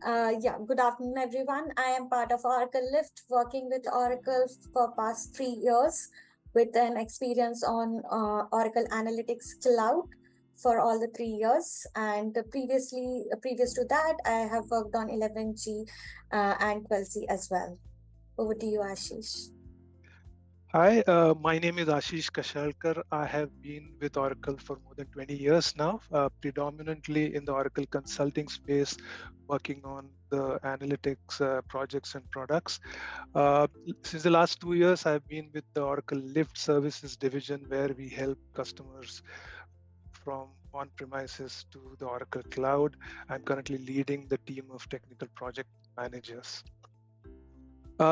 Yeah, good afternoon, everyone. I am part of Oracle Lift, working with Oracle for past 3 years with an experience on Oracle Analytics Cloud for all the 3 years. And previous to that, I have worked on 11G and 12C as well. Over to you, Ashish. Hi, my name is Ashish Kashalkar. I have been with Oracle for more than 20 years now, predominantly in the Oracle consulting space, working on the analytics projects and products. Since the last 2 years, I've been with the Oracle Lift Services division, where we help customers from on-premises to the Oracle Cloud. I'm currently leading the team of technical project managers.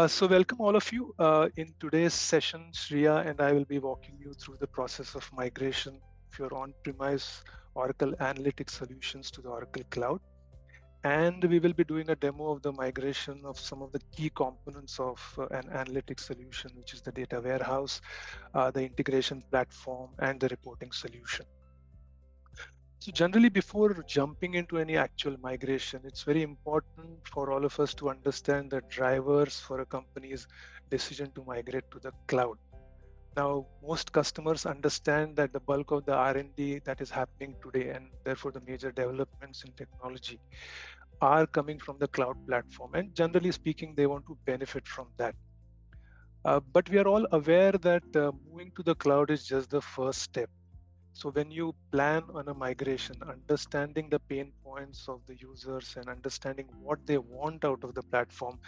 So welcome all of you. In today's session, Shriya and I will be walking you through the process of migration of your on-premise Oracle Analytics solutions to the Oracle Cloud. And we will be doing a demo of the migration of some of the key components of an analytics solution, which is the data warehouse, the integration platform, and the reporting solution. So generally, before jumping into any actual migration, it's very important for all of us to understand the drivers for a company's decision to migrate to the cloud. Now, most customers understand that the bulk of the R&D that is happening today, and therefore the major developments in technology, are coming from the cloud platform. And generally speaking, they want to benefit from that. But we are all aware that moving to the cloud is just the first step. So when you plan on a migration, understanding the pain points of the users and understanding what they want out of the platform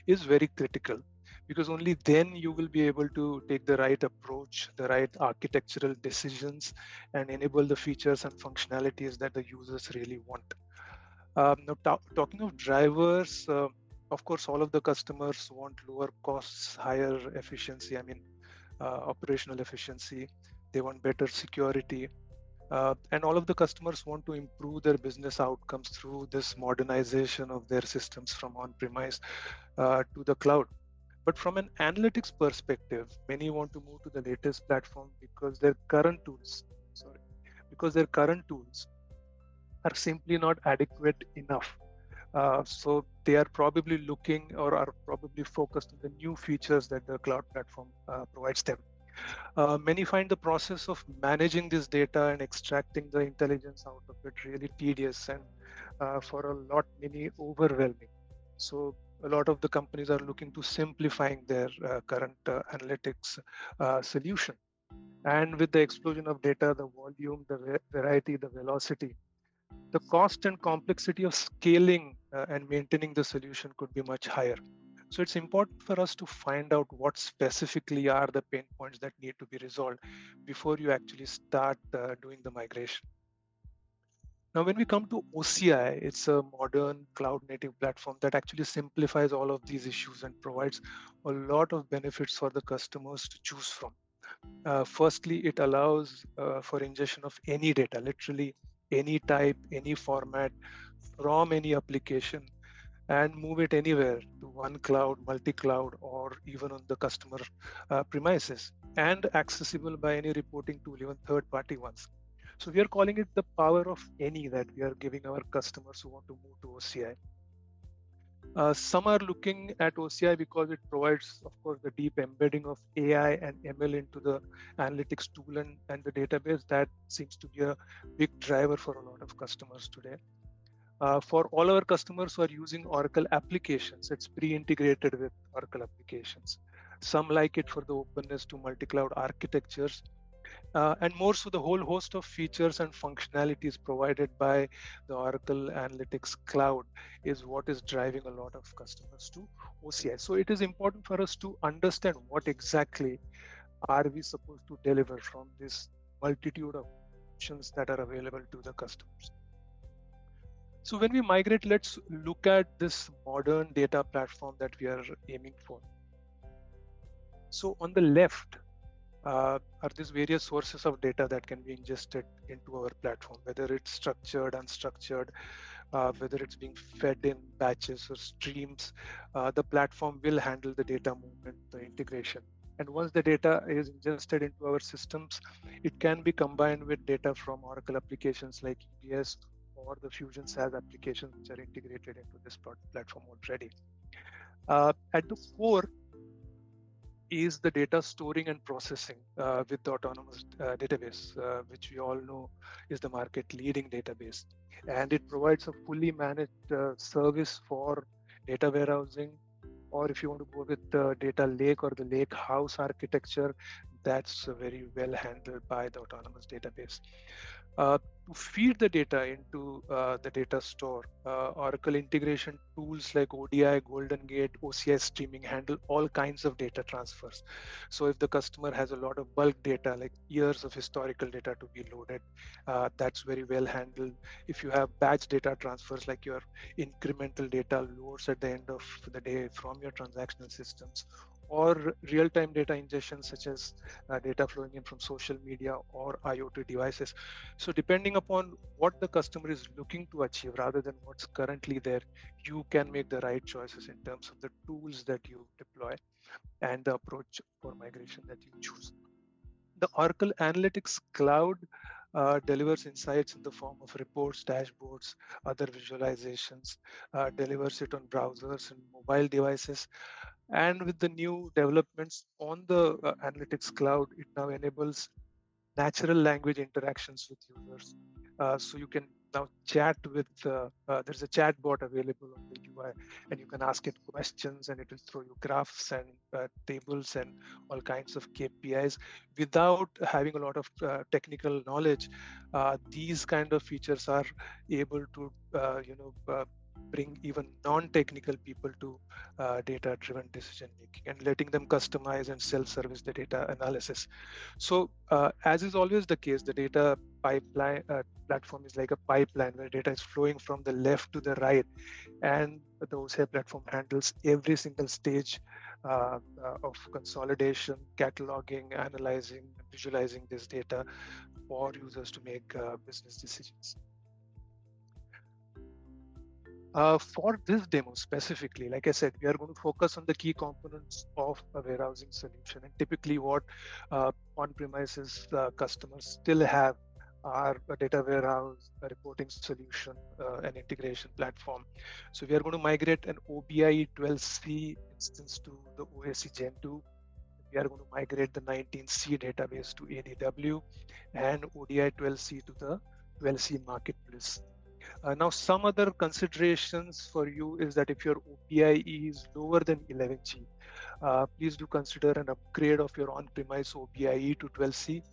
is very critical, because only then you will be able to take the right approach, the right architectural decisions, and enable the features and functionalities that the users really want. Now, talking of drivers, of course, all of the customers want lower costs, higher efficiency, operational efficiency. They want better security, and all of the customers want to improve their business outcomes through this modernization of their systems from on-premise to the cloud. But from an analytics perspective, many want to move to the latest platform because their current tools are simply not adequate enough. So they are probably looking or are probably focused on the new features that the cloud platform provides them. Many find the process of managing this data and extracting the intelligence out of it really tedious, and for a lot many overwhelming. So a lot of the companies are looking to simplifying their current analytics solution. And with the explosion of data, the volume, the variety, the velocity, the cost and complexity of scaling and maintaining the solution could be much higher. So it's important for us to find out what specifically are the pain points that need to be resolved before you actually start doing the migration. Now, when we come to OCI, it's a modern cloud native platform that actually simplifies all of these issues and provides a lot of benefits for the customers to choose from. Firstly, it allows for ingestion of any data, literally any type, any format, from any application, and move it anywhere to one cloud, multi-cloud, or even on the customer premises, and accessible by any reporting tool, even third-party ones. So we are calling it the power of any that we are giving our customers who want to move to OCI. Some are looking at OCI because it provides, of course, the deep embedding of AI and ML into the analytics tool and the database. That seems to be a big driver for a lot of customers today. For all our customers who are using Oracle applications, it's pre-integrated with Oracle applications. Some like it for the openness to multi-cloud architectures, and more so the whole host of features and functionalities provided by the Oracle Analytics Cloud is what is driving a lot of customers to OCI. So it is important for us to understand what exactly are we supposed to deliver from this multitude of options that are available to the customers. So when we migrate, let's look at this modern data platform that we are aiming for. So on the left are these various sources of data that can be ingested into our platform, whether it's structured, unstructured, whether it's being fed in batches or streams. The platform will handle the data movement, the integration. And once the data is ingested into our systems, it can be combined with data from Oracle applications like EBS or the Fusion SaaS applications which are integrated into this platform already. At the core is the data storing and processing with the autonomous database, which we all know is the market leading database. And it provides a fully managed service for data warehousing, or if you want to go with the data lake or the lake house architecture, that's very well handled by the autonomous database. To feed the data into the data store, Oracle integration tools like ODI, Golden Gate, OCI streaming handle all kinds of data transfers. So if the customer has a lot of bulk data, like years of historical data to be loaded, that's very well handled. If you have batch data transfers, like your incremental data loads at the end of the day from your transactional systems, or real-time data ingestion, such as data flowing in from social media or IoT devices. So depending upon what the customer is looking to achieve rather than what's currently there, you can make the right choices in terms of the tools that you deploy and the approach for migration that you choose. The Oracle Analytics Cloud delivers insights in the form of reports, dashboards, other visualizations, delivers it on browsers and mobile devices. And with the new developments on the Analytics Cloud, it now enables natural language interactions with users. So you can now chat with, there's a chat bot available on the UI, and you can ask it questions and it will throw you graphs and tables and all kinds of KPIs without having a lot of technical knowledge. These kind of features are able to, bring even non-technical people to data-driven decision making and letting them customize and self-service the data analysis. So as is always the case, the data pipeline platform is like a pipeline where data is flowing from the left to the right, and the OCI platform handles every single stage of consolidation, cataloging, analyzing, visualizing this data for users to make business decisions. For this demo specifically, like I said, we are going to focus on the key components of a warehousing solution, and typically what on-premises customers still have are a data warehouse, a reporting solution, an integration platform. So we are going to migrate an OBIEE 12c instance to the OAC Gen 2. We are going to migrate the 19c database to ADW and ODI 12c to the 12c marketplace. Now, some other considerations for you is that if your OBIEE is lower than 11G, please do consider an upgrade of your on-premise OBIEE to 12C.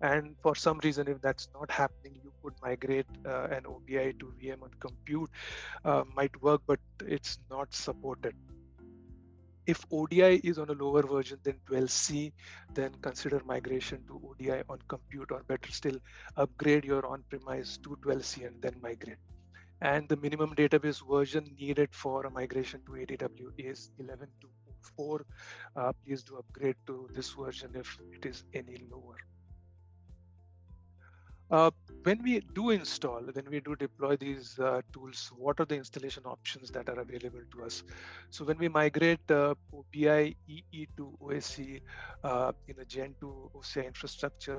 And for some reason, if that's not happening, you could migrate an OBIEE to VM on compute. Might work, but it's not supported. If ODI is on a lower version than 12C, then consider migration to ODI on compute, or better still, upgrade your on-premise to 12C and then migrate. And the minimum database version needed for a migration to ADW is 11.2.4. Please do upgrade to this version if it is any lower. When we do install, when we do deploy these tools, what are the installation options that are available to us? So when we migrate OBIEE to OAC in a Gen 2 OCI infrastructure,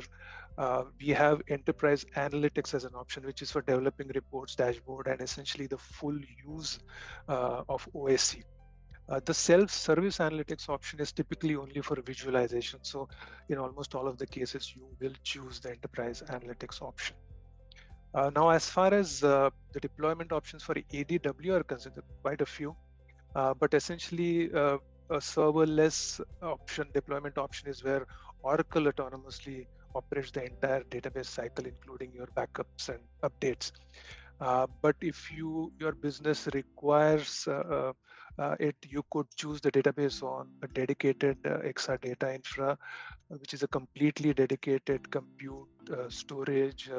we have enterprise analytics as an option, which is for developing reports, dashboard, and essentially the full use of OAC. The self-service analytics option is typically only for visualization. So in almost all of the cases, you will choose the enterprise analytics option. Now, as far as the deployment options for ADW are concerned, quite a few, but essentially a serverless option, deployment option, is where Oracle autonomously operates the entire database cycle, including your backups and updates. But if your business requires it, you could choose the database on a dedicated Exadata infra, which is a completely dedicated compute, storage,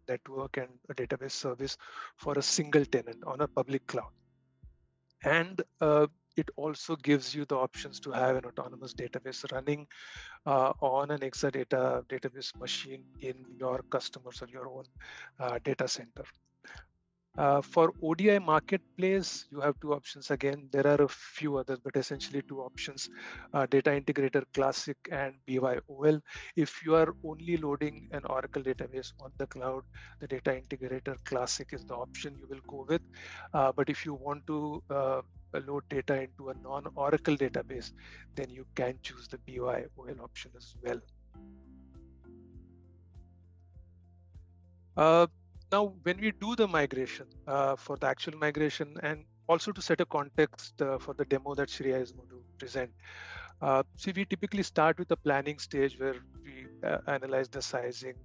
network, and a database service for a single tenant on a public cloud. And it also gives you the options to have an autonomous database running on an Exadata database machine in your customers or your own data center. For ODI marketplace, you have two options. Again, there are a few others, but essentially two options: Data Integrator Classic and BYOL. If you are only loading an Oracle database on the cloud, the Data Integrator Classic is the option you will go with. But if you want to load data into a non-Oracle database, then you can choose the BYOL option as well. Now, when we do the migration, for the actual migration, and also to set a context for the demo that Shriya is going to present. See, we typically start with the planning stage where we analyze the sizing,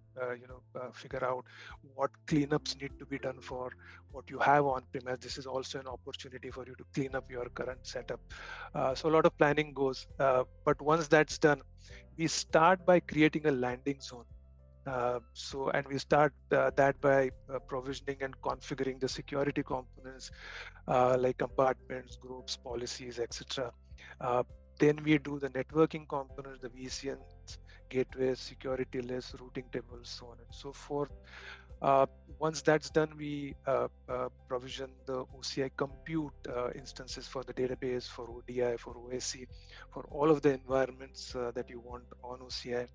figure out what cleanups need to be done for what you have on-premise. This is also an opportunity for you to clean up your current setup. So a lot of planning goes, but once that's done, we start by creating a landing zone. And we start that by provisioning and configuring the security components like compartments, groups, policies, etc. Then we do the networking components, the VCNs, gateways, security lists, routing tables, so on and so forth. Once that's done, we provision the OCI compute instances for the database, for ODI, for OSC, for all of the environments that you want on OCI.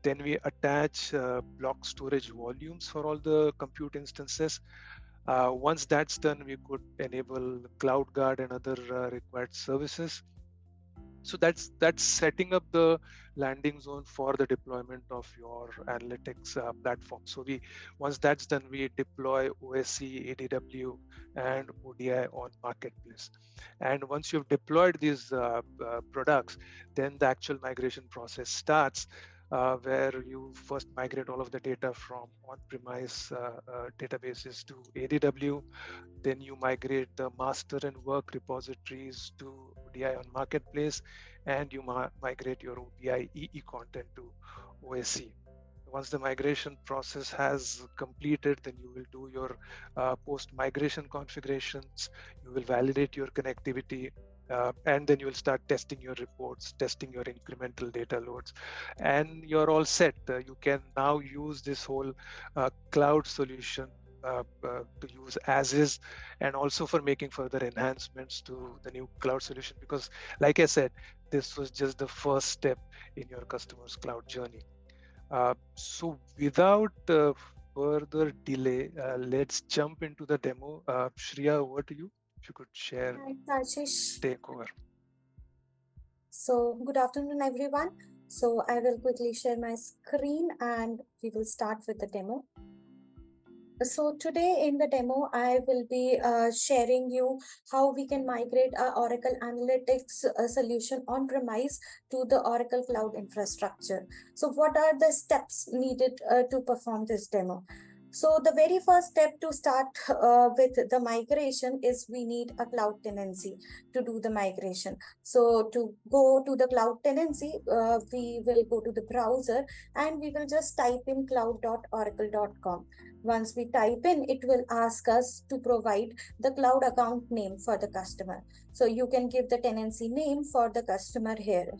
Then we attach block storage volumes for all the compute instances. Once that's done, we could enable CloudGuard and other required services. So that's setting up the landing zone for the deployment of your analytics platform. So once that's done, we deploy OSC, ADW, and ODI on marketplace. And once you've deployed these products, then the actual migration process starts. Where you first migrate all of the data from on-premise databases to ADW, then you migrate the master and work repositories to ODI on marketplace, and you migrate your OBIEE content to OSC. Once the migration process has completed, then you will do your post-migration configurations, you will validate your connectivity, and then you will start testing your reports, testing your incremental data loads, and you're all set. You can now use this whole cloud solution to use as is, and also for making further enhancements to the new cloud solution, because like I said, this was just the first step in your customer's cloud journey. So without further delay, let's jump into the demo. Shriya, over to you. If you could share, take over. So good afternoon, everyone. So I will quickly share my screen and we will start with the demo. So today in the demo, I will be sharing you how we can migrate our Oracle Analytics solution on-premise to the Oracle Cloud infrastructure. So what are the steps needed to perform this demo? So the very first step to start with the migration is we need a cloud tenancy to do the migration. So to go to the cloud tenancy, we will go to the browser and we will just type in cloud.oracle.com. Once we type in, it will ask us to provide the cloud account name for the customer. So you can give the tenancy name for the customer here.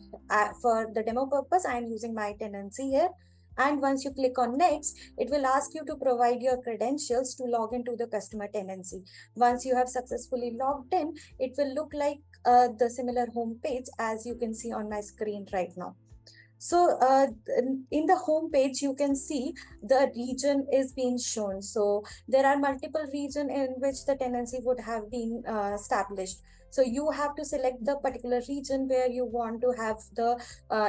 For the demo purpose, I am using my tenancy here. And once you click on next, it will ask you to provide your credentials to log into the customer tenancy. Once you have successfully logged in, it will look like the similar home page as you can see on my screen right now. So in the home page, you can see the region is being shown. So there are multiple regions in which the tenancy would have been established. So you have to select the particular region where you want to have the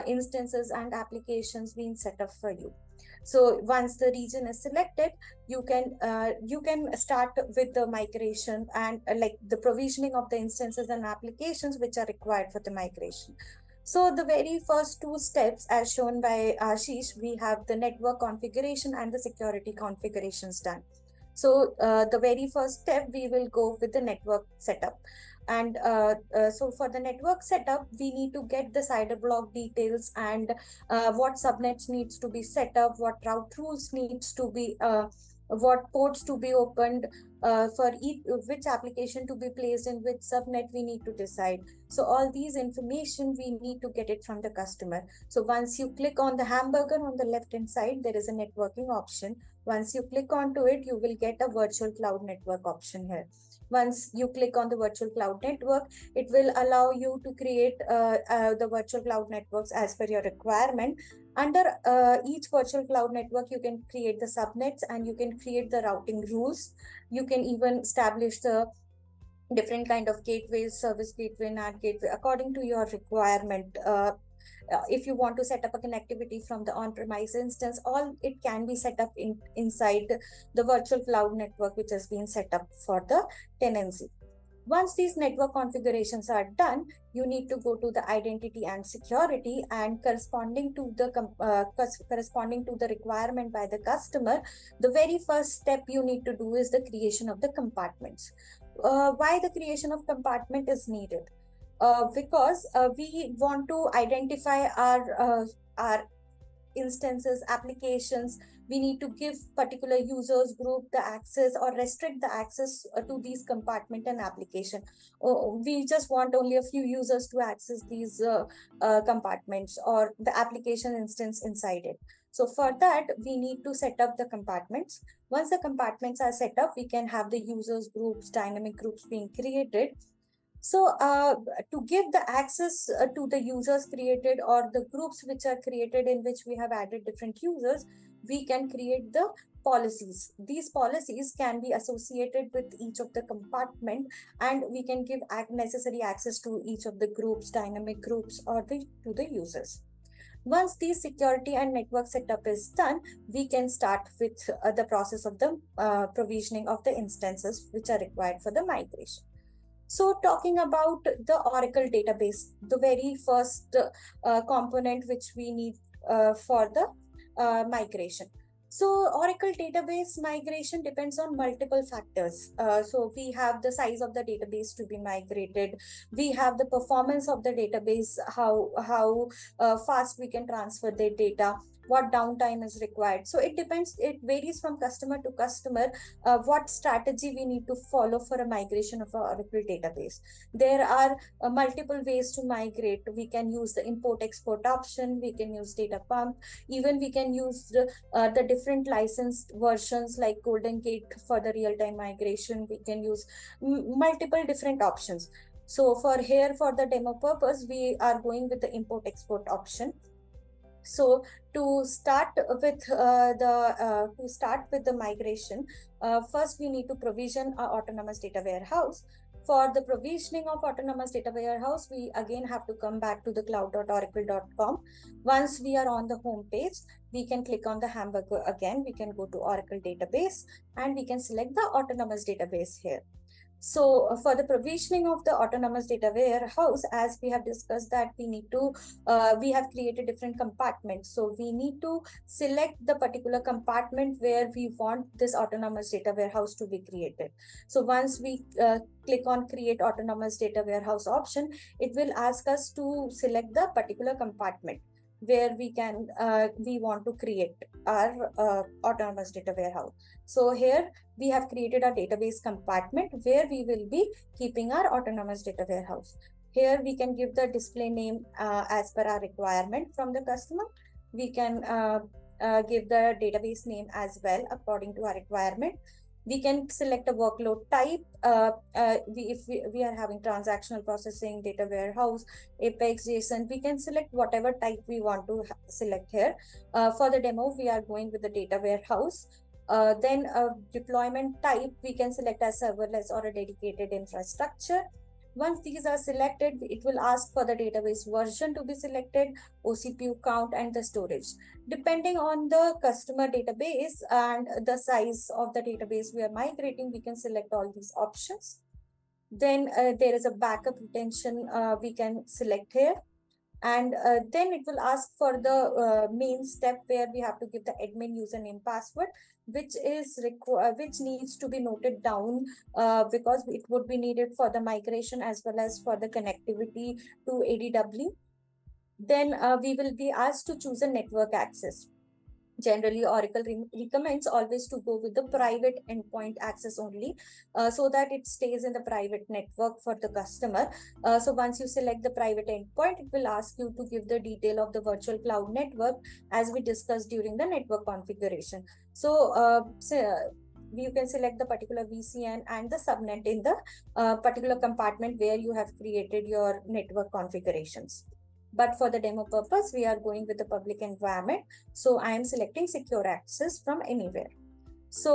instances and applications being set up for you. So once the region is selected, you can start with the migration and like the provisioning of the instances and applications which are required for the migration. So the very first two steps as shown by Ashish, we have the network configuration and the security configurations done. So the very first step, we will go with the network setup. And so for the network setup, we need to get the CIDR block details and what subnets needs to be set up, what route rules needs to be what ports to be opened, for each which application to be placed in which subnet we need to decide. So all these information we need to get it from the customer. So once you click on the hamburger on the left hand side, there is a networking option. Once you click onto it, you will get a virtual cloud network option here. Once you click on the virtual cloud network, it will allow you to create the virtual cloud networks as per your requirement. Under each virtual cloud network, you can create the subnets and you can create the routing rules. You can even establish the different kind of gateways, service gateway, NAT gateway, according to your requirement. If you want to set up a connectivity from the on-premise instance, all it can be set up inside the virtual cloud network, which has been set up for the tenancy. Once these network configurations are done, you need to go to the identity and security, and corresponding to the requirement by the customer, the very first step you need to do is the creation of the compartments. Why the creation of compartment is needed? Because we want to identify our instances, applications. We need to give particular users group the access or restrict the access to these compartment and application. We just want only a few users to access these compartments or the application instance inside it. So for that, we need to set up the compartments. Once the compartments are set up, we can have the users groups, dynamic groups being created. So to give the access to the users created or the groups which are created in which we have added different users, we can create the policies. These policies can be associated with each of the compartment, and we can give necessary access to each of the groups, dynamic groups, or to the users. Once the security and network setup is done, we can start with the process of the provisioning of the instances which are required for the migration. So talking about the Oracle database, the very first component which we need for the migration. So Oracle database migration depends on multiple factors. So we have the size of the database to be migrated. We have the performance of the database, how fast we can transfer the data, what downtime is required. So it depends, it varies from customer to customer, what strategy we need to follow for a migration of our Oracle database. There are multiple ways to migrate. We can use the import export option, we can use data pump, even we can use the different licensed versions like Golden Gate for the real-time migration. We can use multiple different options. So for the demo purpose, we are going with the import export option. So to start with the migration, first we need to provision our autonomous data warehouse. For the provisioning of autonomous data warehouse, we again have to come back to the cloud.oracle.com. Once we are on the home page, we can click on the hamburger again. We can go to Oracle database and we can select the autonomous database here. So for the provisioning of the autonomous data warehouse, as we have discussed that we have created different compartments. So we need to select the particular compartment where we want this autonomous data warehouse to be created. So once we click on create autonomous data warehouse option, it will ask us to select the particular compartment where we want to create our autonomous data warehouse. So here we have created a database compartment where we will be keeping our autonomous data warehouse. Here we can give the display name as per our requirement from the customer. We can give the database name as well according to our requirement. We can select a workload type. If we are having transactional processing, data warehouse, Apex, JSON, we can select whatever type we want to select here. For the demo, we are going with the data warehouse. Then deployment type, we can select as serverless or a dedicated infrastructure. Once these are selected, it will ask for the database version to be selected, OCPU count, and the storage. Depending on the customer database and the size of the database we are migrating, we can select all these options. Then there is a backup retention we can select here. And then it will ask for the main step where we have to give the admin username password, which needs to be noted down because it would be needed for the migration as well as for the connectivity to ADW. Then we will be asked to choose a network access. Generally, Oracle recommends always to go with the private endpoint access only, so that it stays in the private network for the customer. So once you select the private endpoint, it will ask you to give the detail of the virtual cloud network, as we discussed during the network configuration. You can select the particular VCN and the subnet in the particular compartment where you have created your network configurations. But for the demo purpose, we are going with the public environment. So I am selecting secure access from anywhere. As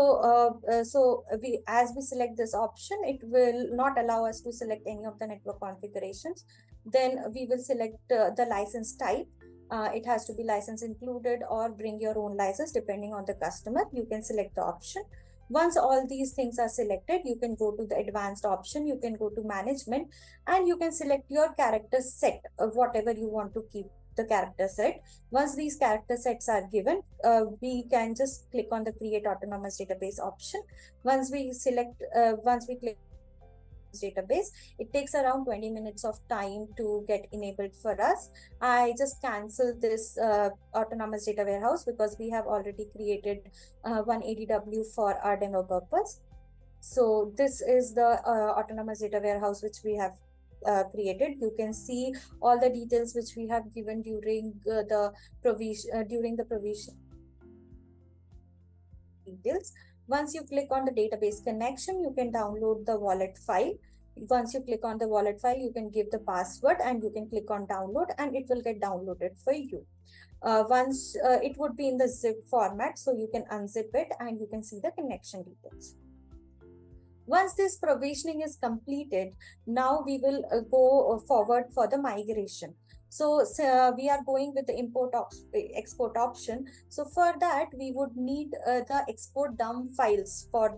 we select this option, it will not allow us to select any of the network configurations. Then we will select the license type. It has to be license included or bring your own license depending on the customer. You can select the option. Once all these things are selected, you can go to the advanced option, you can go to management, and you can select your character set of whatever you want to keep the character set. Once these character sets are given, we can just click on the create autonomous database option. Once we click database, it takes around 20 minutes of time to get enabled for us. I just cancel this autonomous data warehouse because we have already created one ADW for our demo purpose. So this is the autonomous data warehouse which we have created. You can see all the details which we have given during the provision details. Once you click on the database connection, you can download the wallet file. Once you click on the wallet file, you can give the password and you can click on download and it will get downloaded for you. Once it would be in the zip format, so you can unzip it and you can see the connection details. Once this provisioning is completed, now we will go forward for the migration. So we are going with the export option. So for that, we would need the export dump files for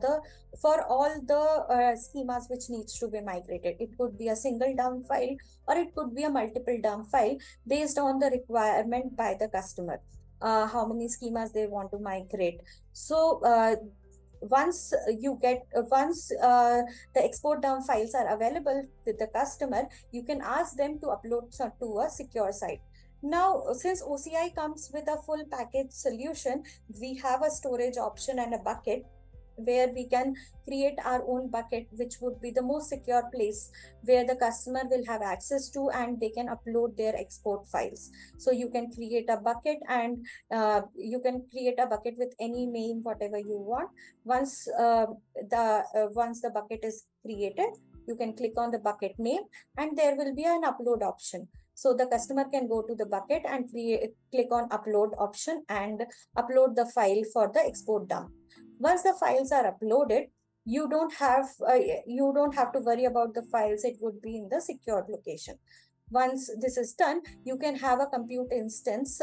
all the schemas which needs to be migrated. It could be a single dump file or it could be a multiple dump file based on the requirement by the customer, how many schemas they want to migrate. So once the export dump files are available with the customer, you can ask them to upload to a secure site. Now, since OCI comes with a full package solution, we have a storage option and a bucket where we can create our own bucket, which would be the most secure place where the customer will have access to and they can upload their export files. So you can create a bucket and you can create a bucket with any name, whatever you want. Once the bucket is created, you can click on the bucket name and there will be an upload option. So the customer can go to the bucket and click on upload option and upload the file for the export dump. Once the files are uploaded, you don't have to worry about the files. It would be in the secured location. Once this is done, you can have a compute instance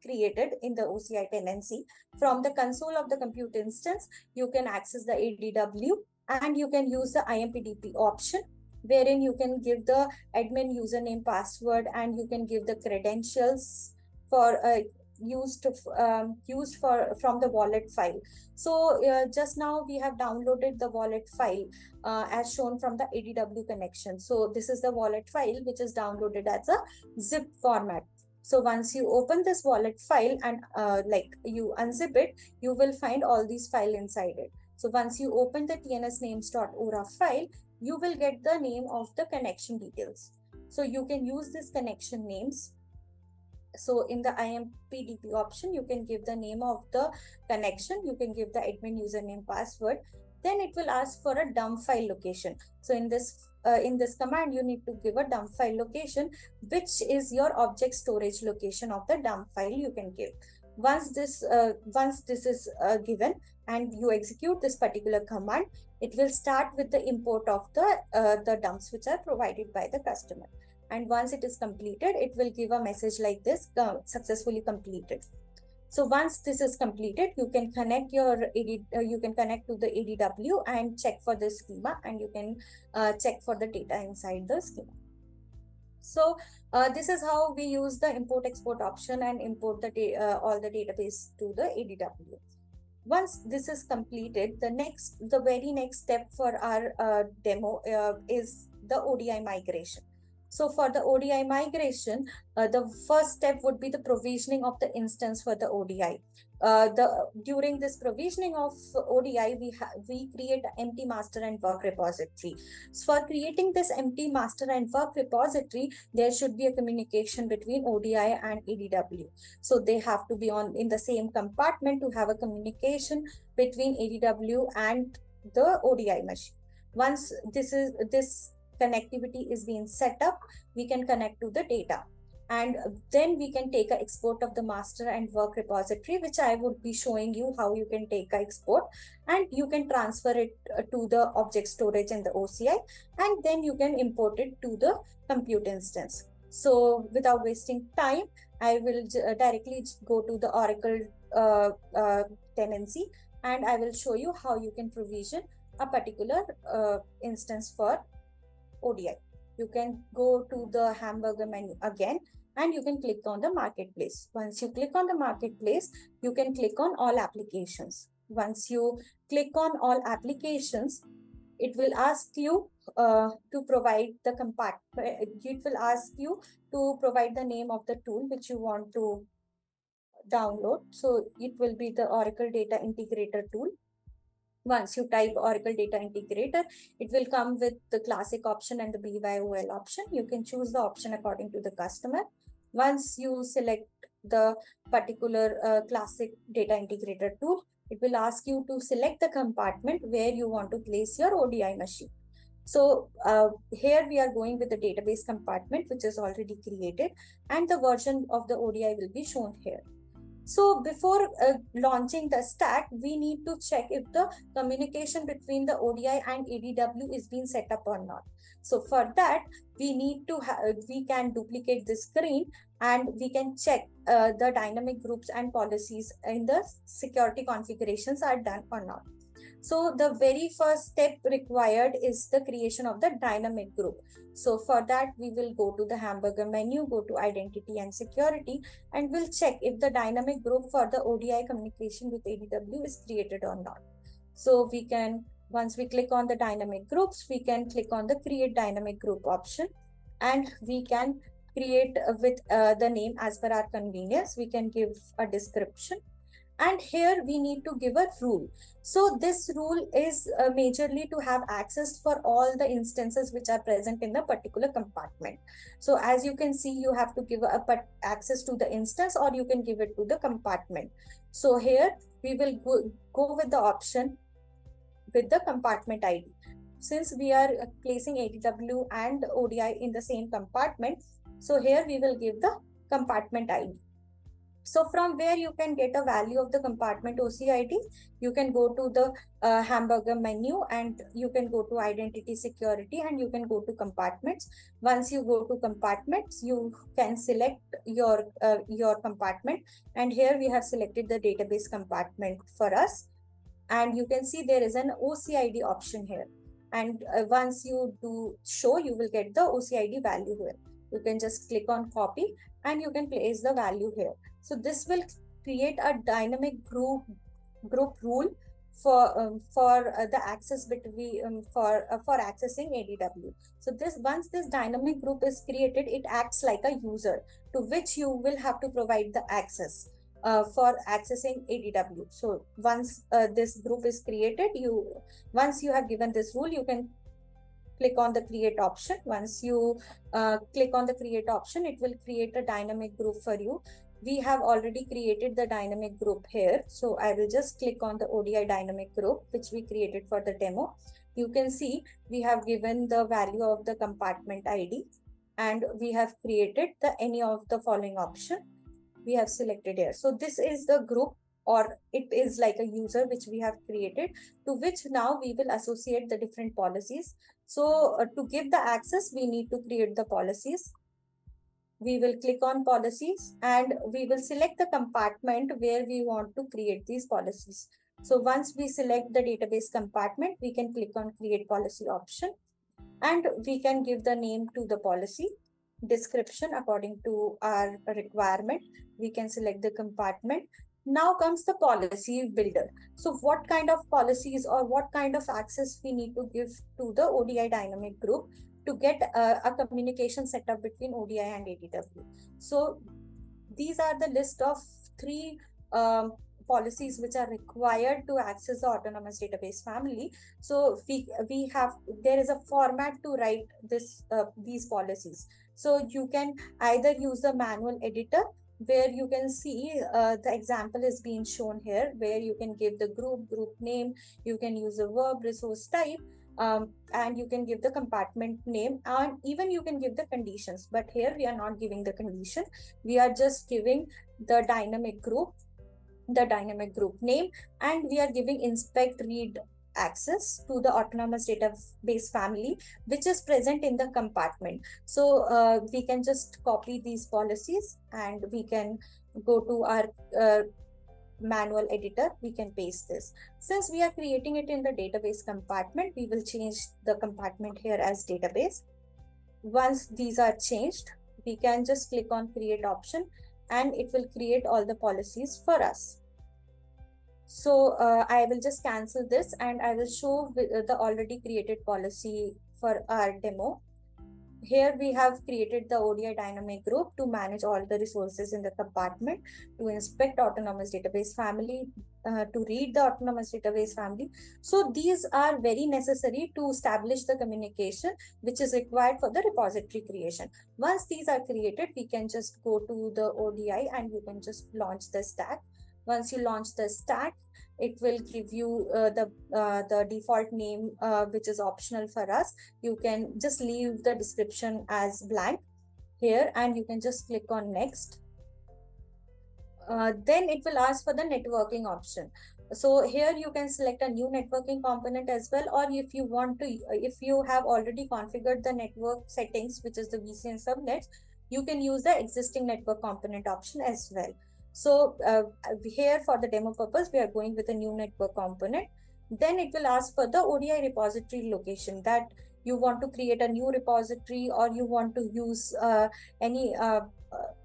created in the OCI tenancy. From the console of the compute instance, you can access the ADW and you can use the IMPDP option, wherein you can give the admin username, password, and you can give the credentials for from the wallet file. So just now we have downloaded the wallet file as shown from the ADW connection. So this is the wallet file which is downloaded as a zip format. So once you open this wallet file and you unzip it, you will find all these files inside it. So once you open the tnsnames.ora file, you will get the name of the connection details. So you can use this connection names. So in the IMPDP option, you can give the name of the connection, you can give the admin username, password. Then it will ask for a dump file location. So in this command, you need to give a dump file location, which is your object storage location of the dump file you can give. Once this is given and you execute this particular command, it will start with the import of the dumps which are provided by the customer. And once it is completed, it will give a message like this, successfully completed. So once this is completed, you can connect you can connect to the ADW and check for the schema, and you can check for the data inside the schema. So this is how we use the import export option and import all the database to the ADW. Once this is completed, the very next step for our demo is the ODI migration. So for the ODI migration, the first step would be the provisioning of the instance for the ODI. during this provisioning of ODI, we create an empty master and work repository. So for creating this empty master and work repository, there should be a communication between ODI and ADW. So they have to be in the same compartment to have a communication between ADW and the ODI machine. Once this connectivity is being set up, we can connect to the data, and then we can take an export of the master and work repository, which I would be showing you how you can take an export, and you can transfer it to the object storage in the OCI, and then you can import it to the compute instance. So without wasting time, I will directly go to the Oracle tenancy, and I will show you how you can provision a particular instance for ODI. You can go to the hamburger menu again, and you can click on the marketplace. Once you click on the marketplace, you can click on all applications. Once you click on all applications, it will ask you to provide the compartment. It will ask you to provide the name of the tool which you want to download. So it will be the Oracle Data Integrator tool. Once you type Oracle Data Integrator, it will come with the classic option and the BYOL option. You can choose the option according to the customer. Once you select the particular classic data integrator tool, it will ask you to select the compartment where you want to place your ODI machine. So here we are going with the database compartment, which is already created, and the version of the ODI will be shown here. So before launching the stack, we need to check if the communication between the ODI and ADW is being set up or not. So for that, we can duplicate the screen, and we can check the dynamic groups and policies in the security configurations are done or not. So the very first step required is the creation of the dynamic group. So for that, we will go to the hamburger menu, go to identity and security, and we'll check if the dynamic group for the ODI communication with ADW is created or not. So we can, once we click on the dynamic groups, we can click on the create dynamic group option, and we can create with the name as per our convenience. We can give a description, and here we need to give a rule. So this rule is majorly to have access for all the instances which are present in the particular compartment. So as you can see, you have to give access to the instance, or you can give it to the compartment. So here we will go with the option with the compartment ID. Since we are placing ADW and ODI in the same compartment, so here we will give the compartment ID. So from where you can get a value of the compartment OCID, you can go to the hamburger menu, and you can go to identity security, and you can go to compartments. Once you go to compartments, you can select your compartment, and here we have selected the database compartment for us. And you can see there is an OCID option here. And once you do show, you will get the OCID value here. You can just click on copy, and you can place the value here. So this will create a dynamic group rule for the access between for accessing ADW. So once this dynamic group is created, it acts like a user to which you will have to provide the access for accessing ADW. So once this group is created, once you have given this rule, you can click on the create option. Once you click on the create option, it will create a dynamic group for you. We have already created the dynamic group here. So I will just click on the ODI dynamic group, which we created for the demo. You can see we have given the value of the compartment ID, and we have created any of the following option we have selected here. So this is the group, or it is like a user which we have created, to which now we will associate the different policies. So to give the access, we need to create the policies. We will click on policies, and we will select the compartment where we want to create these policies. So once we select the database compartment, we can click on create policy option, and we can give the name to the policy, description according to our requirement. We can select the compartment. Now comes the policy builder. So what kind of policies or what kind of access we need to give to the ODI dynamic group to get a communication setup between ODI and ADW. So these are the list of three policies which are required to access the autonomous database family. So we have, there is a format to write these policies. So you can either use the manual editor, where you can see the example is being shown here, where you can give the group name, you can use a verb, resource type, and you can give the compartment name, and even you can give the conditions. But here we are not giving the condition, we are just giving the dynamic group name, and we are giving inspect read access to the autonomous database family which is present in the compartment. So we can just copy these policies and we can go to our manual editor, we can paste this. Since we are creating it in the database compartment, we will change the compartment here as database. Once these are changed, we can just click on create option and it will create all the policies for us. So I will just cancel this and I will show the already created policy for our demo. Here we have created the ODI dynamic group to manage all the resources in the compartment, to inspect autonomous database family, to read the autonomous database family. So these are very necessary to establish the communication which is required for the repository creation. Once these are created, we can just go to the ODI and you can just launch the stack. Once you launch the stack, it will give you the default name which is optional for us. You can just leave the description as blank here and you can just click on next. Then it will ask for the networking option. So here you can select a new networking component as well, or if you want to, if you have already configured the network settings, which is the VCN subnets, you can use the existing network component option as well. So here for the demo purpose, we are going with a new network component. Then it will ask for the ODI repository location, that you want to create a new repository or you want to use any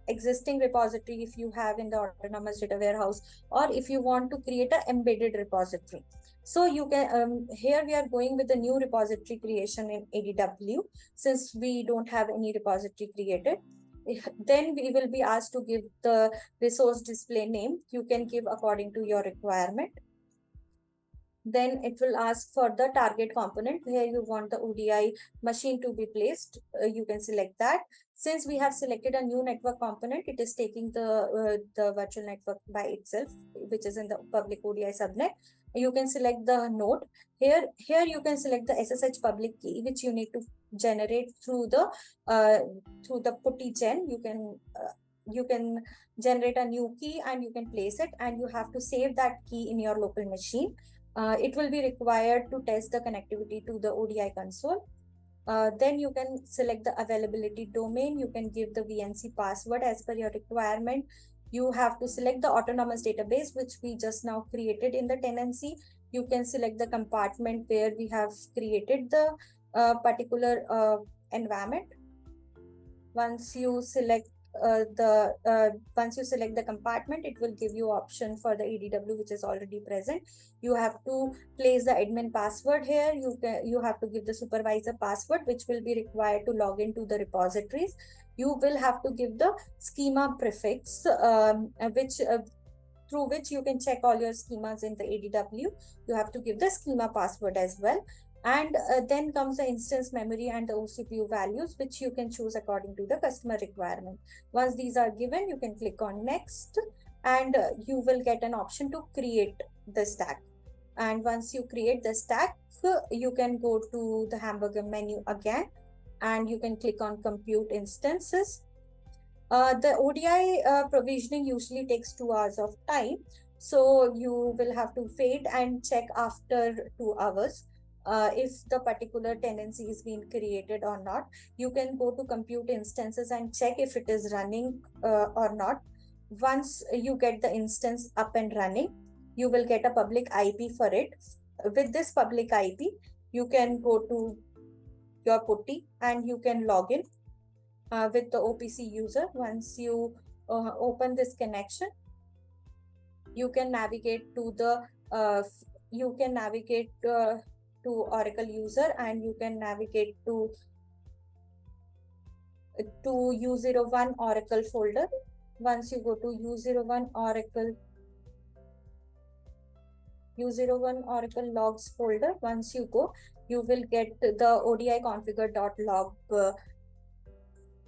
existing repository if you have in the autonomous data warehouse, or if you want to create an embedded repository. So you can here we are going with the new repository creation in ADW, since we don't have any repository created. Then we will be asked to give the resource display name. You can give according to your requirement. Then it will ask for the target component where you want the ODI machine to be placed. You can select that. Since we have selected a new network component, it is taking the virtual network by itself, which is in the public ODI subnet. You can select the node. Here you can select the SSH public key, which you need to generate through the putty gen. You can generate a new key and you can place it, and you have to save that key in your local machine. It will be required to test the connectivity to the ODI console. Then you can select the availability domain. You can give the VNC password as per your requirement. You have to select the autonomous database, which we just now created in the tenancy. You can select the compartment where we have created the particular environment. Once you select once you select the compartment, it will give you option for the ADW which is already present. You have to place the admin password here. You have to give the supervisor password, which will be required to log into the repositories. You will have to give the schema prefix, through which you can check all your schemas in the ADW. You have to give the schema password as well. And then comes the instance memory and the OCPU values, which you can choose according to the customer requirement. Once these are given, you can click on next, and you will get an option to create the stack. And once you create the stack, you can go to the hamburger menu again, and you can click on compute instances. The ODI provisioning usually takes 2 hours of time. So you will have to wait and check after 2 hours. If the particular tenancy is being created or not. You can go to compute instances and check if it is running or not. Once you get the instance up and running, you will get a public IP for it. With this public IP, you can go to your putty and you can log in with the OPC user. Once you open this connection, you can navigate to the to Oracle user, and you can navigate to U01 Oracle folder. Once you go to U01 Oracle U01 Oracle logs folder. Once you go, you will get the ODI configure.log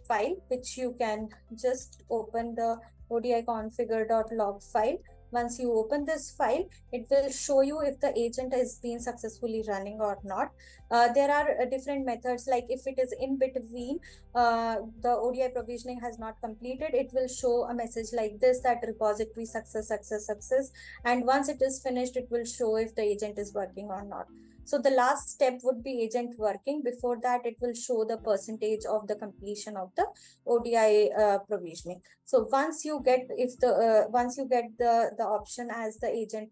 file, which you can just open the ODI configure.log file. Once you open this file, it will show you if the agent is being successfully running or not. There are different methods, like if it is in between, the ODI provisioning has not completed, it will show a message like this, that repository success. And once it is finished, it will show if the agent is working or not. So the last step would be agent working. Before that, it will show the percentage of the completion of the ODI provisioning. So once you get the option as the agent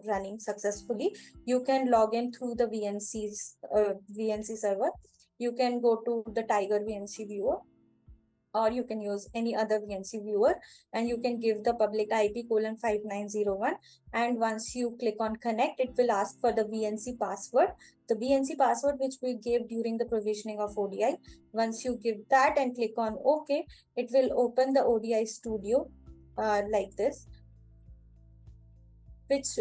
running successfully, you can log in through the VNC server. You can go to the Tiger VNC viewer, or you can use any other VNC viewer, and you can give the public IP :5901. And once you click on connect, it will ask for the VNC password, the VNC password which we gave during the provisioning of ODI. Once you give that and click on OK, it will open the ODI studio like this, which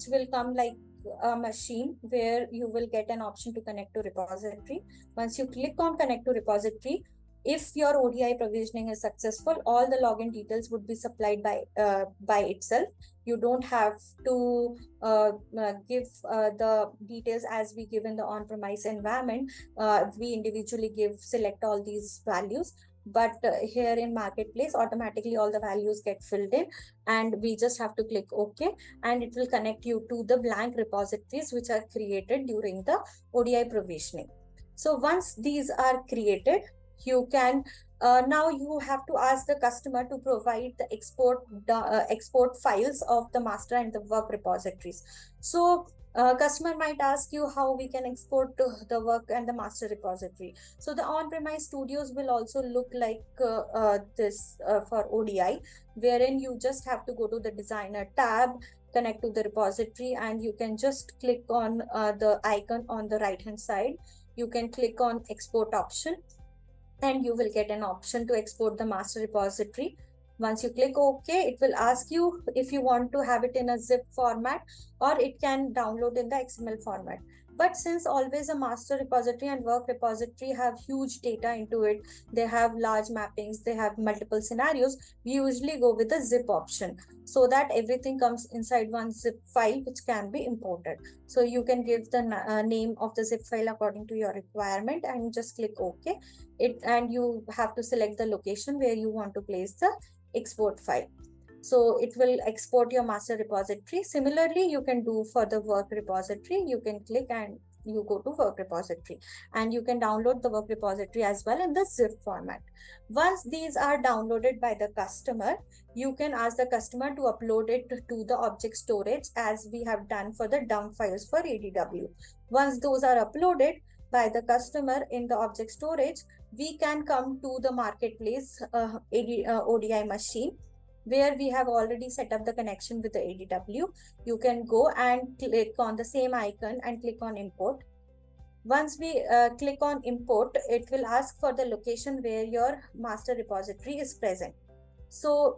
will come like a machine where you will get an option to connect to repository. Once you click on connect to repository, if your ODI provisioning is successful, all the login details would be supplied by itself. You don't have to give the details as we give in the on-premise environment. We individually select all these values. But here in marketplace, automatically all the values get filled in, and we just have to click OK, and it will connect you to the blank repositories which are created during the ODI provisioning. So once these are created, you can now you have to ask the customer to provide the export files of the master and the work repositories. So customer might ask you how we can export the work and the master repository. So the on-premise studios will also look like this for ODI, wherein you just have to go to the designer tab, connect to the repository, and you can just click on the icon on the right hand side. You can click on export option, and you will get an option to export the master repository. Once you click OK, it will ask you if you want to have it in a zip format, or it can download in the XML format. But since always a master repository and work repository have huge data into it, they have large mappings, they have multiple scenarios, we usually go with the zip option, so that everything comes inside one zip file which can be imported. So you can give the name of the zip file according to your requirement and just click OK. And you have to select the location where you want to place the export file. So it will export your master repository. Similarly, you can do for the work repository. You can click and you go to work repository, and you can download the work repository as well in the zip format. Once these are downloaded by the customer, you can ask the customer to upload it to the object storage, as we have done for the dump files for ADW. Once those are uploaded by the customer in the object storage, we can come to the marketplace ODI machine, where we have already set up the connection with the ADW. You can go and click on the same icon and click on import. Once we click on import, it will ask for the location where your master repository is present. So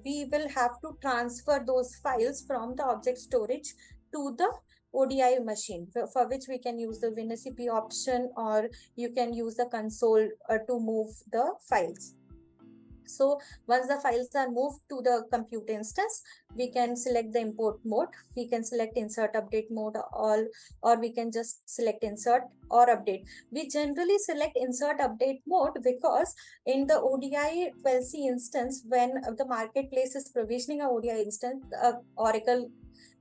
we will have to transfer those files from the object storage to the ODI machine, for which we can use the WinRecipe option, or you can use the console to move the files. So once the files are moved to the compute instance, we can select the import mode. We can select insert update mode, or we can just select insert or update. We generally select insert update mode because in the ODI 12c instance, when the marketplace is provisioning a ODI instance, Oracle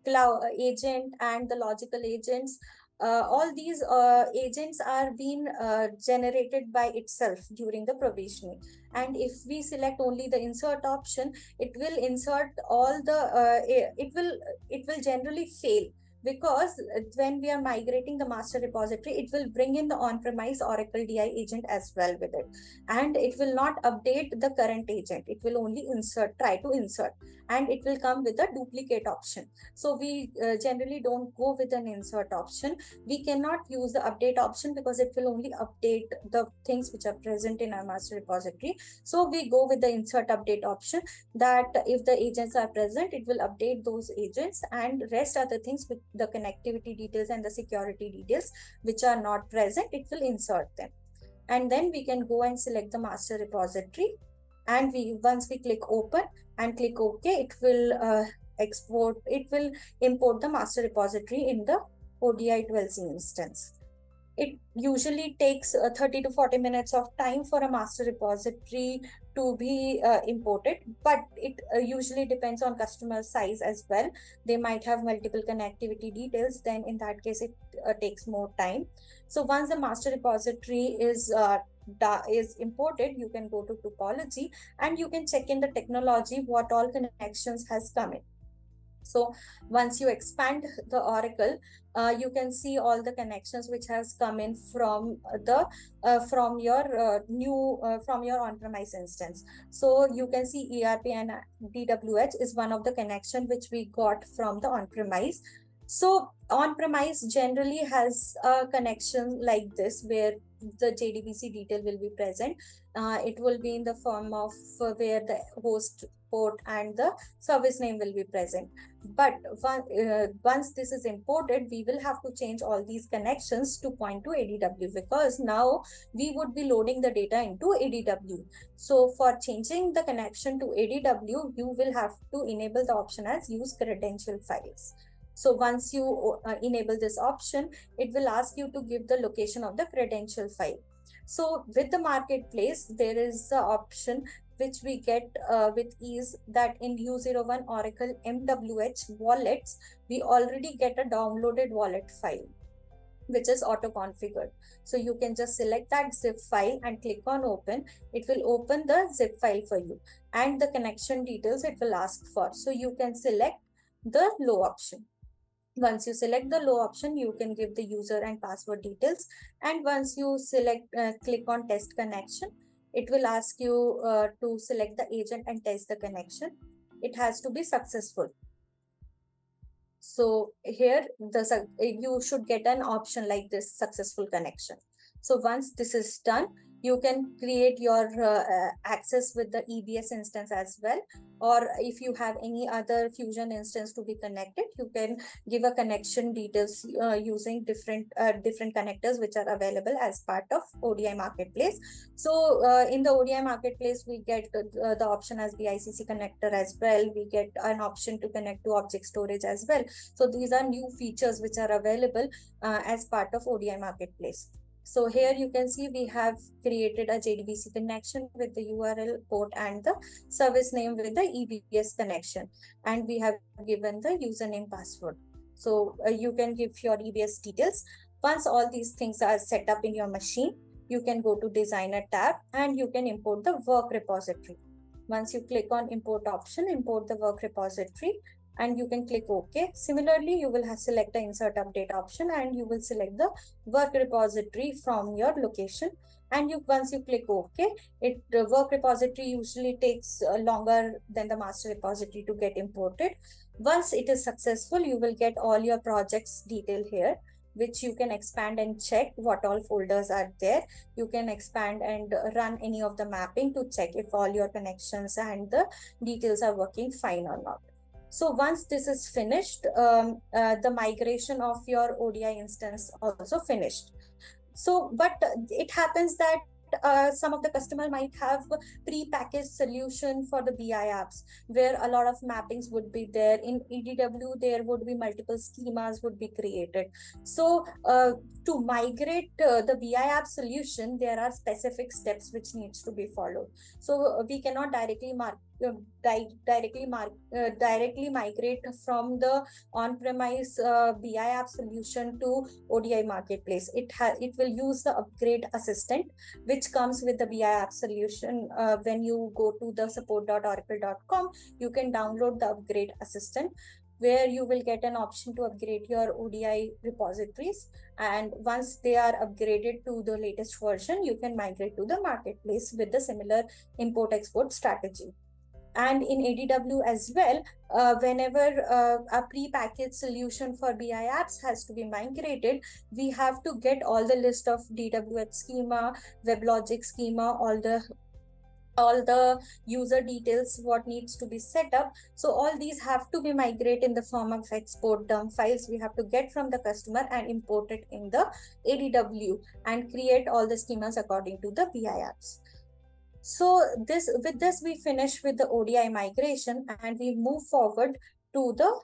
Cloud agent and the logical agents, all these agents are being generated by itself during the provisioning. And if we select only the insert option, it will insert all the it will generally fail, because when we are migrating the master repository, it will bring in the on-premise Oracle DI agent as well with it, and it will not update the current agent. It will only try to insert, and it will come with a duplicate option. So we generally don't go with an insert option. We cannot use the update option because it will only update the things which are present in our master repository. So we go with the insert update option, that if the agents are present, it will update those agents, and rest other things with the connectivity details and the security details which are not present, it will insert them. And then we can go and select the master repository, and once we click open and click OK, it will import the master repository in the ODI 12c instance. It usually takes 30 to 40 minutes of time for a master repository to be imported, but it usually depends on customer size as well. They might have multiple connectivity details, then in that case it takes more time. So once the master repository is imported, you can go to topology and you can check in the technology what all connections has come in. So once you expand the Oracle, you can see all the connections which has come in from your on-premise instance. So you can see ERP and DWH is one of the connection which we got from the on-premise. So on-premise generally has a connection like this, where the JDBC detail will be present. It will be in the form of where the host port and the service name will be present. But once this is imported, we will have to change all these connections to point to ADW, because now we would be loading the data into ADW. So for changing the connection to ADW, you will have to enable the option as use credential files. So once you enable this option, it will ask you to give the location of the credential file. So with the marketplace, there is the option which we get with ease, that in U01 Oracle MWH wallets, we already get a downloaded wallet file which is auto-configured. So you can just select that zip file and click on open. It will open the zip file for you, and the connection details it will ask for. So you can select the low option. Once you select the low option, you can give the user and password details. And once you click on test connection, it will ask you to select the agent and test the connection. It has to be successful. So here you should get an option like this, successful connection. So once this is done, you can create your access with the EBS instance as well. Or if you have any other Fusion instance to be connected, you can give a connection details using different connectors which are available as part of ODI Marketplace. So in the ODI Marketplace, we get the option as BICC connector as well. We get an option to connect to object storage as well. So these are new features which are available as part of ODI Marketplace. So here you can see we have created a JDBC connection with the URL port and the service name with the EBS connection, and we have given the username password. So you can give your EBS details. Once all these things are set up in your machine, you can go to Designer tab and you can import the work repository. Once you click on import option, import the work repository, and you can click OK. Similarly, you will select the insert update option and you will select the work repository from your location. And once you click OK, the work repository usually takes longer than the master repository to get imported. Once it is successful, you will get all your projects detail here, which you can expand and check what all folders are there. You can expand and run any of the mapping to check if all your connections and the details are working fine or not. So once this is finished, the migration of your ODI instance also finished. So, but it happens that some of the customer might have pre-packaged solution for the BI apps, where a lot of mappings would be there. In EDW, there would be multiple schemas would be created. So to migrate the BI app solution, there are specific steps which needs to be followed. So we cannot directly migrate from the on-premise BI app solution to ODI Marketplace. It will use the upgrade assistant, which comes with the BI app solution. When you go to the support.oracle.com, you can download the upgrade assistant. where you will get an option to upgrade your ODI repositories. And once they are upgraded to the latest version, you can migrate to the marketplace with the similar import export strategy. And in ADW as well, whenever a pre-packaged solution for BI apps has to be migrated, we have to get all the list of DWH schema, WebLogic schema, all the user details, what needs to be set up. So all these have to be migrated in the form of export dump files. We have to get from the customer and import it in the ADW and create all the schemas according to the BI apps. So with this we finish with the ODI migration, and we move forward to the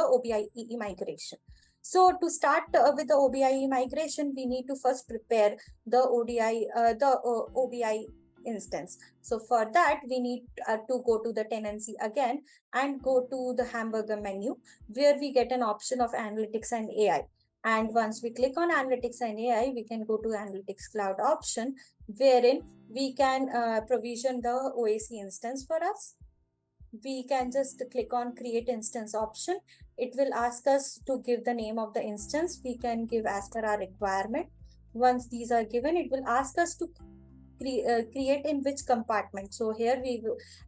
OBIEE migration. So to start with the OBIEE migration, we need to first prepare the OBI instance. So for that, we need to go to the tenancy again and go to the hamburger menu, where we get an option of analytics and AI. And once we click on analytics and AI, we can go to analytics cloud option, wherein we can provision the OAC instance for us. We can just click on create instance option. It will ask us to give the name of the instance. We can give as per our requirement. Once these are given, it will ask us to create in which compartment. So here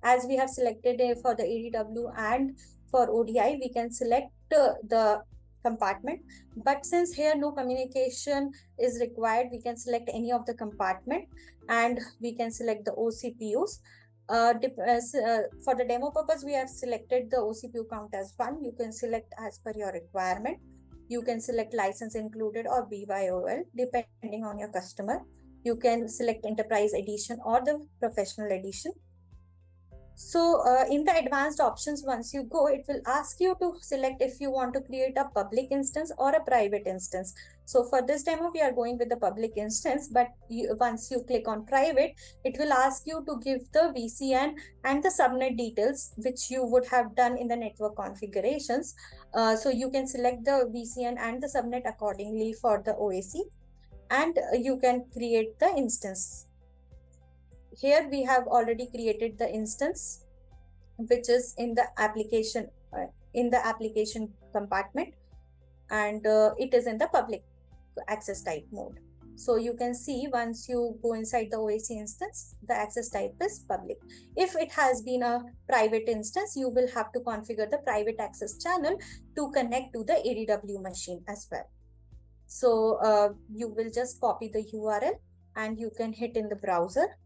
as we have selected for the ADW and for ODI, we can select the compartment. But since here no communication is required, we can select any of the compartment, and we can select the OCPUs. For the demo purpose, we have selected the OCPU count as 1. You can select as per your requirement. You can select license included or BYOL depending on your customer. You can select enterprise edition or the professional edition. So in the advanced options, once you go, it will ask you to select if you want to create a public instance or a private instance. So for this demo, we are going with the public instance, but once you click on private, it will ask you to give the VCN and the subnet details, which you would have done in the network configurations. So you can select the VCN and the subnet accordingly for the OAC, and you can create the instance. Here we have already created the instance, which is in the application compartment, and it is in the public access type mode. So you can see once you go inside the OAC instance, the access type is public. If it has been a private instance, you will have to configure the private access channel to connect to the ADW machine as well. So you will just copy the URL and you can hit in the browser.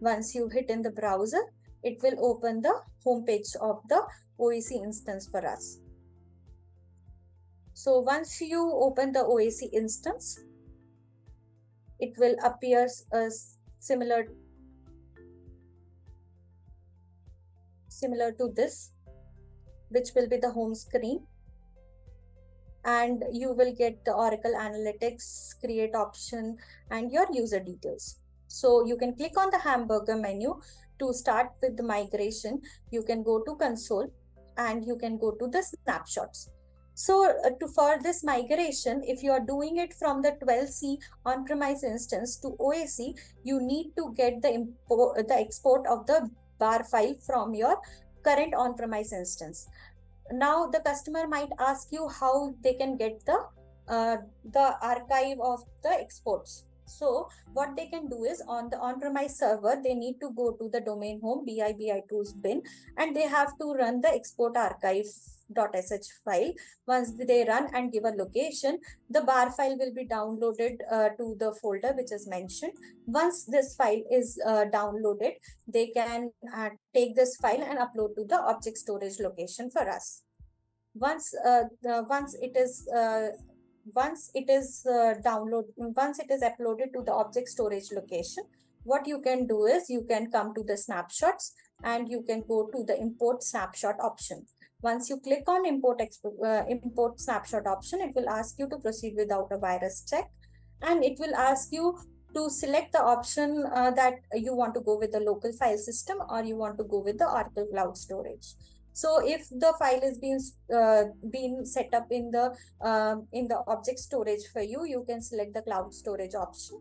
Once you hit in the browser, it will open the home page of the OAC instance for us. So once you open the OAC instance, it will appear similar to this, which will be the home screen. And you will get the Oracle Analytics create option and your user details. So you can click on the hamburger menu to start with the migration. You can go to console and you can go to the snapshots. So for this migration, if you are doing it from the 12C on-premise instance to OAC, you need to get the export of the bar file from your current on-premise instance. Now the customer might ask you how they can get the archive of the exports. So what they can do is, on the on-premise server, they need to go to the domain home BI tools bin, and they have to run the export archive.sh file. Once they run and give a location, the bar file will be downloaded to the folder which is mentioned. Once this file is downloaded, they can take this file and upload to the object storage location for us. Once it is uploaded to the object storage location, what you can do is you can come to the snapshots and you can go to the import snapshot option. Once you click on import snapshot option, it will ask you to proceed without a virus check, and it will ask you to select the option that you want to go with the local file system or you want to go with the Oracle Cloud Storage. So if the file is being set up in the object storage for you, you can select the cloud storage option.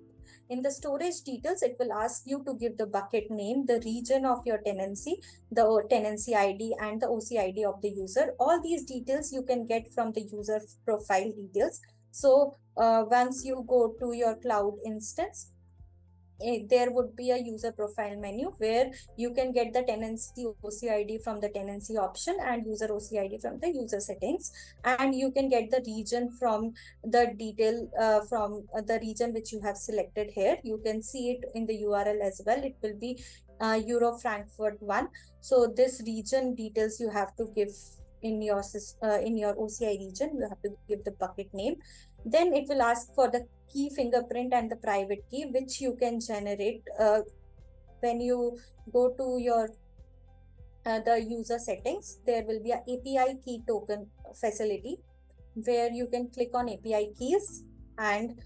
In the storage details, it will ask you to give the bucket name, the region of your tenancy, the tenancy ID, and the OCID of the user. All these details you can get from the user profile details. So once you go to your cloud instance, there would be a user profile menu where you can get the tenancy OCID from the tenancy option and user OCID from the user settings, and you can get the region from the detail from the region which you have selected here. You can see it in the URL as well. It will be Euro Frankfurt 1. So this region details you have to give in your OCI region. You have to give the bucket name. Then it will ask for the key fingerprint and the private key, which you can generate when you go to your the user settings. There will be a API key token facility where you can click on API keys, and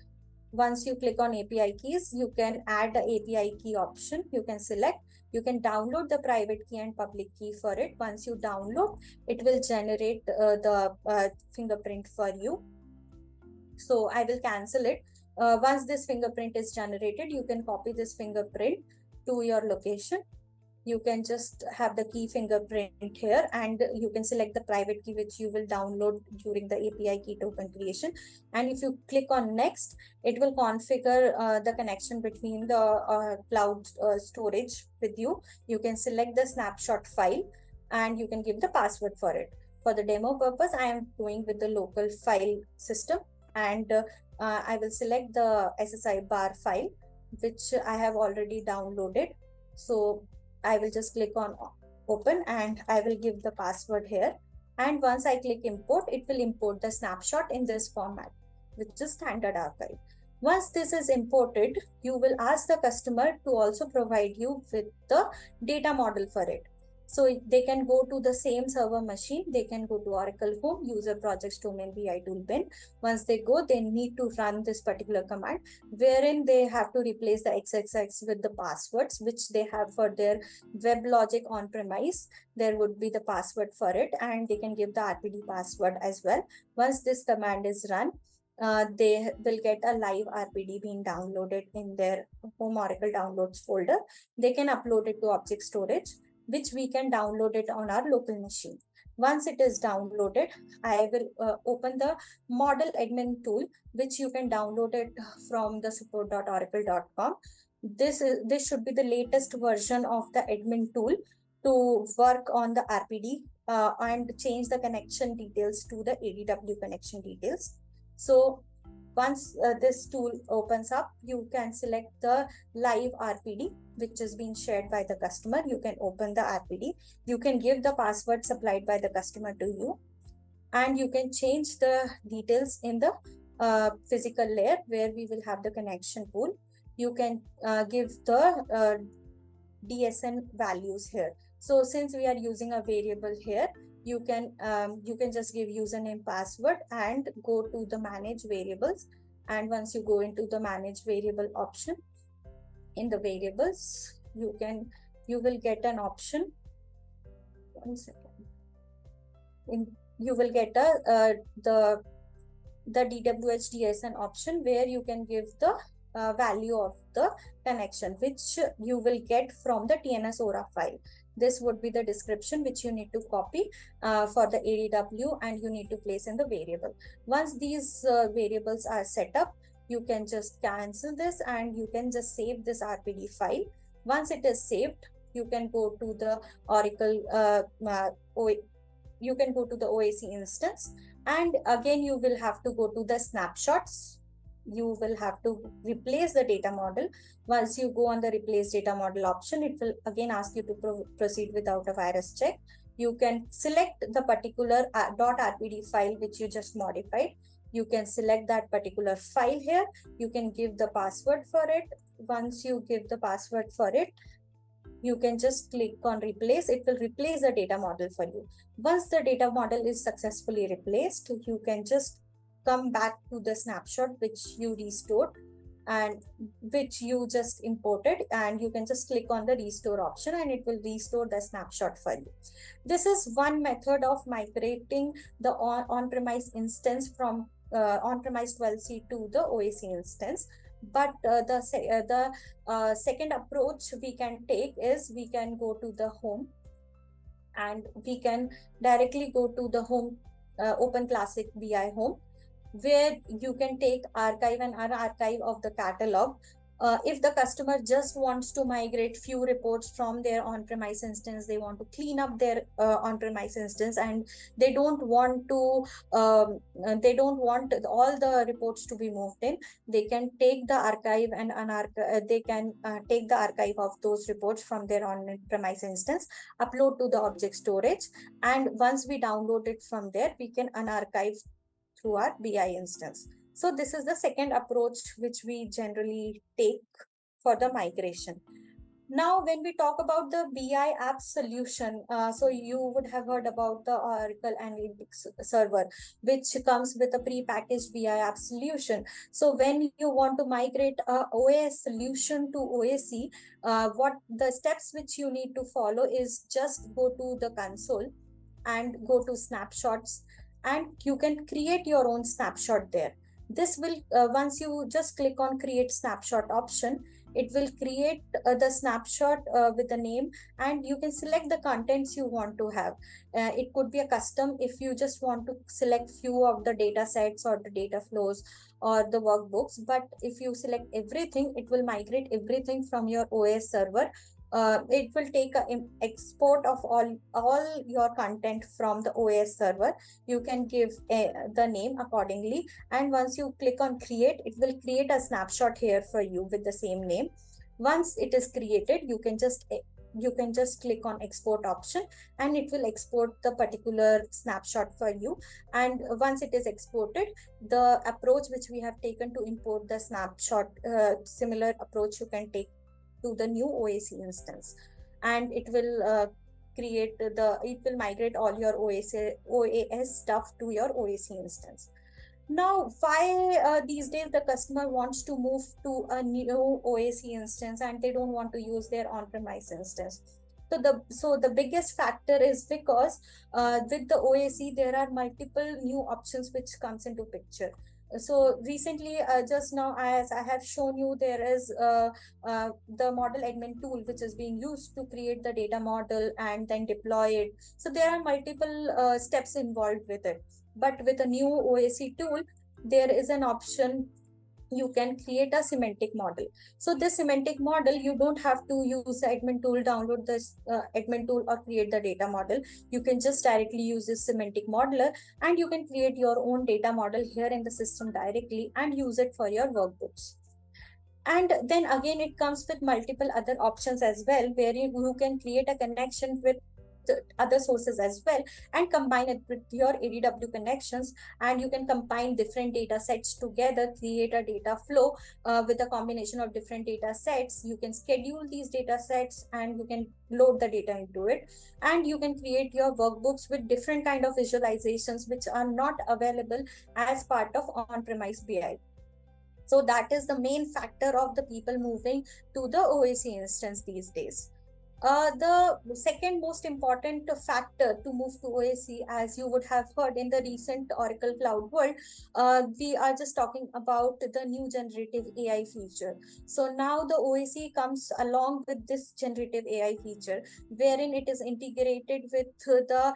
once you click on API keys, you can add the API key option. You can select, you can download the private key and public key for it. Once you download, it will generate the fingerprint for you. So I will cancel it. Once this fingerprint is generated, you can copy this fingerprint to your location. You can just have the key fingerprint here, and you can select the private key which you will download during the API key token creation. And if you click on next, it will configure the connection between the cloud storage with you. You can select the snapshot file and you can give the password for it. For the demo purpose, I am going with the local file system, and I will select the SSI bar file which I have already downloaded. So I will just click on open and I will give the password here. And once I click import, it will import the snapshot in this format, which is standard archive. Once this is imported, you will ask the customer to also provide you with the data model for it. So they can go to the same server machine. They can go to Oracle Home, user projects domain BI tool bin. Once they go, they need to run this particular command, wherein they have to replace the XXX with the passwords, which they have for their WebLogic on-premise. There would be the password for it, and they can give the RPD password as well. Once this command is run, they will get a live RPD being downloaded in their home Oracle downloads folder. They can upload it to object storage, which we can download it on our local machine. Once it is downloaded, I will open the model admin tool, which you can download it from the support.oracle.com. This should be the latest version of the admin tool to work on the RPD and change the connection details to the ADW connection details. So once this tool opens up, you can select the live RPD, which is being shared by the customer. You can open the RPD. You can give the password supplied by the customer to you, and you can change the details in the physical layer where we will have the connection pool. You can give the DSN values here. So since we are using a variable here, you can just give username, password, and go to the manage variables. And once you go into the manage variable option, in the variables, you will get an option. 1 second. You will get the DWH DSN option where you can give the value of the connection, which you will get from the TNS ORA file. This would be the description which you need to copy for the ADW, and you need to place in the variable. Once these variables are set up, you can just cancel this and you can just save this RPD file. Once it is saved, you can go to the Oracle, you can go to the OAC instance, and again you will have to go to the snapshots. You will have to replace the data model. Once you go on the replace data model option, it will again ask you to proceed without a virus check. You can select the particular .rpd file which you just modified. You can select that particular file here. You can give the password for it. Once you give the password for it, you can just click on replace. It will replace the data model for you. Once the data model is successfully replaced, you can just come back to the snapshot which you restored and which you just imported, and you can just click on the restore option and it will restore the snapshot for you. This is one method of migrating the on-premise instance from on-premise 12c to the OAC instance. But the second approach we can take is we can go to the home, and we can directly go to the home, Open Classic BI home, where you can take archive and unarchive of the catalog. If the customer just wants to migrate few reports from their on-premise instance, they want to clean up their on-premise instance, and they don't want to they don't want all the reports to be moved in, they can take the archive and they can take the archive of those reports from their on-premise instance, upload to the object storage, and once we download it from there, we can unarchive through our BI instance. So this is the second approach which we generally take for the migration. Now, when we talk about the BI app solution, so you would have heard about the Oracle Analytics server, which comes with a pre-packaged BI app solution. So when you want to migrate a OAS solution to OAC, what the steps which you need to follow is just go to the console and go to snapshots, and you can create your own snapshot there. This will once you just click on create snapshot option, it will create the snapshot with a name, and you can select the contents you want to have. It could be a custom if you just want to select few of the data sets or the data flows or the workbooks, but if you select everything, it will migrate everything from your OS server. It will take an export of all your content from the OS server. You can give the name accordingly, and once you click on create, it will create a snapshot here for you with the same name. Once it is created, you can just click on export option, and it will export the particular snapshot for you. And once it is exported, the approach which we have taken to import the snapshot, similar approach you can take to the new OAC instance, and it will migrate all your OAS stuff to your OAC instance. Now, why these days the customer wants to move to a new OAC instance and they don't want to use their on-premise instance? So the biggest factor is because with the OAC there are multiple new options which comes into picture. So recently, just now, as I have shown you, there is the model admin tool which is being used to create the data model and then deploy it. So there are multiple steps involved with it. But with a new OAC tool, there is an option you can create a semantic model. So this semantic model, you don't have to use the admin tool, download this admin tool or create the data model. You can just directly use this semantic modeler, and you can create your own data model here in the system directly and use it for your workbooks. And then again, it comes with multiple other options as well, where you can create a connection with other sources as well and combine it with your ADW connections, and you can combine different data sets together, create a data flow with a combination of different data sets. You can schedule these data sets and you can load the data into it, and you can create your workbooks with different kind of visualizations which are not available as part of on-premise BI. So that is the main factor of the people moving to the OAC instance these days. The second most important factor to move to OAC, as you would have heard in the recent Oracle Cloud World, we are just talking about the new generative AI feature. So now the OAC comes along with this generative AI feature, wherein it is integrated with the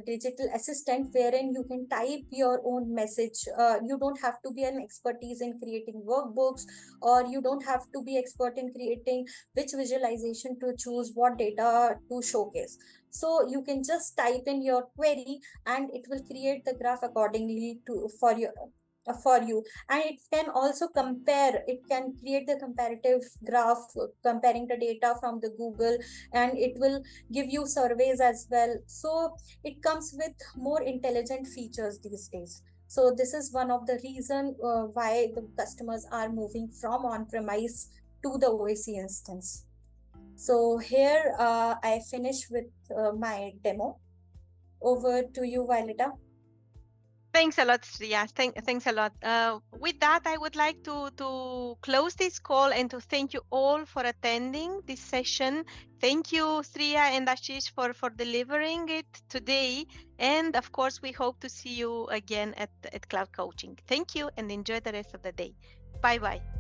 digital assistant, wherein you can type your own message. You don't have to be an expertise in creating workbooks, or you don't have to be expert in creating which visualization to choose, what data to showcase. So you can just type in your query and it will create the graph accordingly for you, and it can also compare, it can create the comparative graph comparing the data from the Google, and it will give you surveys as well. So it comes with more intelligent features these days. So this is one of the reason why the customers are moving from on-premise to the OAC instance. So here I finish with my demo. Over to you, Violeta. Thanks a lot, Shriya. Thanks a lot. With that, I would like to close this call and to thank you all for attending this session. Thank you, Shriya and Ashish, for delivering it today. And of course, we hope to see you again at Cloud Coaching. Thank you and enjoy the rest of the day. Bye-bye.